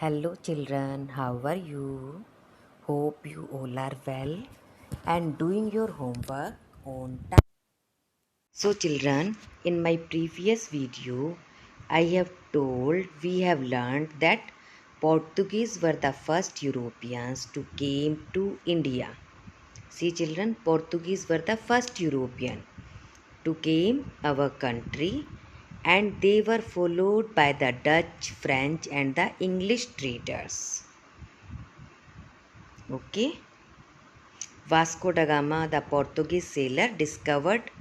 Hello children, how are you? Hope you all are well and doing your homework on time. So children, in my previous video, I have told we have learned that Portuguese were the first Europeans to came to India. See children, Portuguese were the first European to came our country, and they were followed by the Dutch, French and the English traders. Okay. Vasco da Gama, the Portuguese sailor, discovered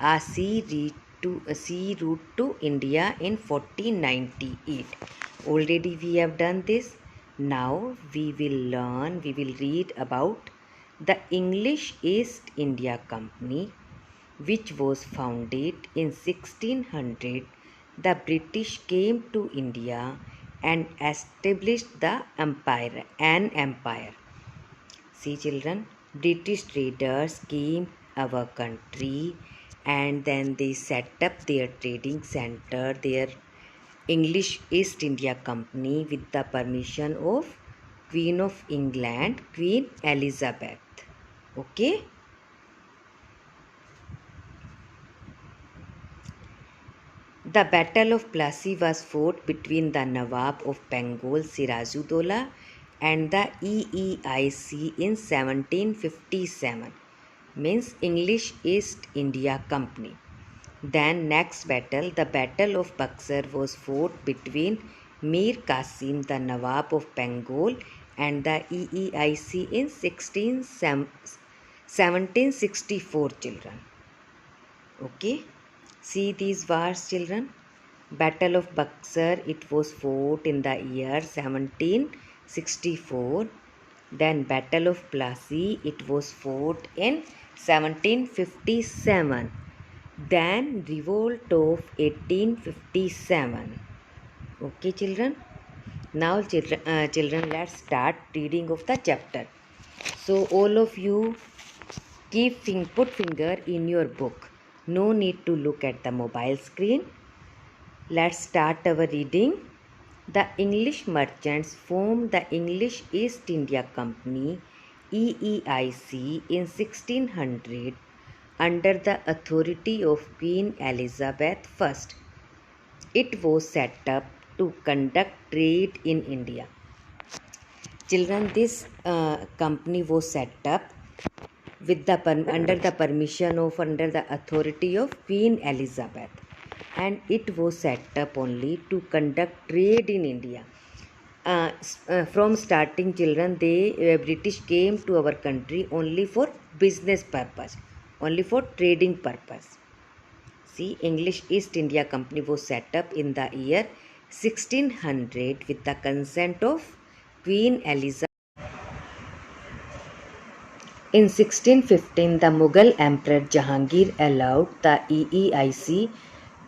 a sea route to India in 1498. Already we have done this. Now we will read about the English East India Company, which was founded in 1600. The British came to India and established an empire. See children, British traders came our country and then they set up their trading center, their English East India Company with the permission of Queen of England, Queen Elizabeth. Okay. The Battle of Plassey was fought between the Nawab of Bengal Sirajuddaulah and the EEIC in 1757, means English East India Company. Then next battle, the Battle of Buxar, was fought between Mir Qasim, the Nawab of Bengal, and the EEIC in 1764 children. Okay. See these wars children. Battle of Buxar, it was fought in the year 1764. Then Battle of Plassey, it was fought in 1757. Then Revolt of 1857. Okay children. Now children, let's start reading of the chapter. So all of you put finger in your book. No need to look at the mobile screen. Let's start our reading. The English merchants formed the English East India Company EEIC in 1600 under the authority of Queen Elizabeth I. It was set up to conduct trade in India. Children, this company was set up with the under the authority of Queen Elizabeth, and it was set up only to conduct trade in India. From starting children, British came to our country only for business purpose, only for trading purpose. See, English East India Company was set up in the year 1600 with the consent of Queen Elizabeth. In 1615, the Mughal Emperor Jahangir allowed the EEIC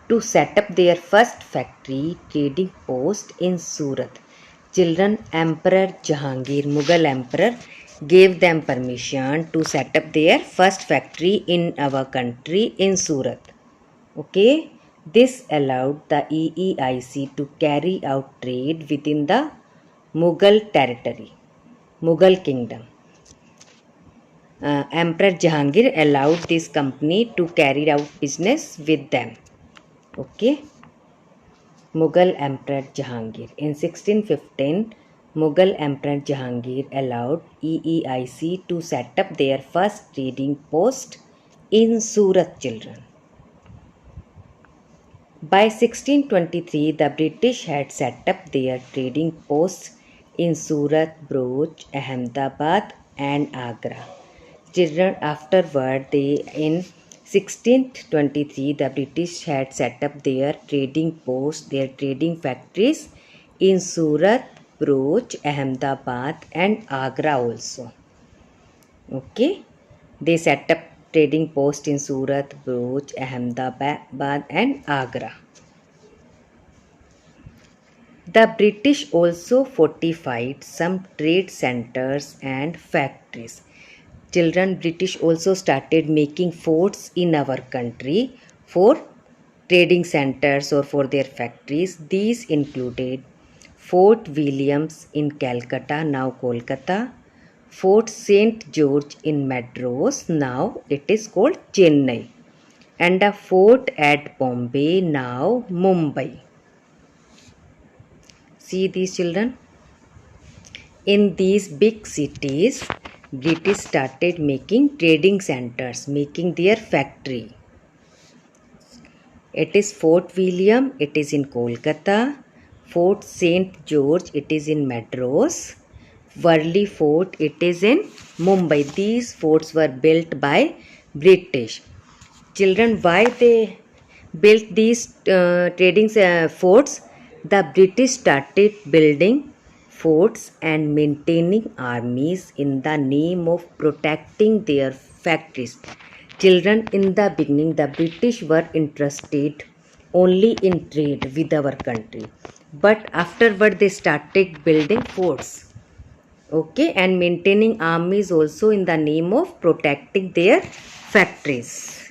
to set up their first factory trading post in Surat. Children, Emperor Jahangir, Mughal Emperor, gave them permission to set up their first factory in our country in Surat. Okay, this allowed the EEIC to carry out trade within the Mughal territory, Mughal kingdom. Emperor Jahangir allowed this company to carry out business with them. Okay. Mughal Emperor Jahangir. In 1615, Mughal Emperor Jahangir allowed EEIC to set up their first trading post in Surat children. By 1623, the British had set up their trading posts in Surat, Bhuj, Ahmedabad and Agra. Children, afterward, in 1623, the British had set up their trading posts, their trading factories in Surat, Bhuj, Ahmedabad and Agra also. Okay. They set up trading posts in Surat, Bhuj, Ahmedabad and Agra. The British also fortified some trade centers and factories. Children, British also started making forts in our country for trading centers or for their factories. These included Fort Williams in Calcutta, now Kolkata. Fort St. George in Madras, now it is called Chennai. And a fort at Bombay, now Mumbai. See these children? In these big cities, British started making trading centers, making their factory. It is Fort William, it is in Kolkata. Fort St. George, it is in Madras. Worli Fort, it is in Mumbai. These forts were built by British. Children, why they built these trading forts? The British started building forts and maintaining armies in the name of protecting their factories. Children, in the beginning, the British were interested only in trade with our country. But afterward, they started building forts. Okay, and maintaining armies also in the name of protecting their factories.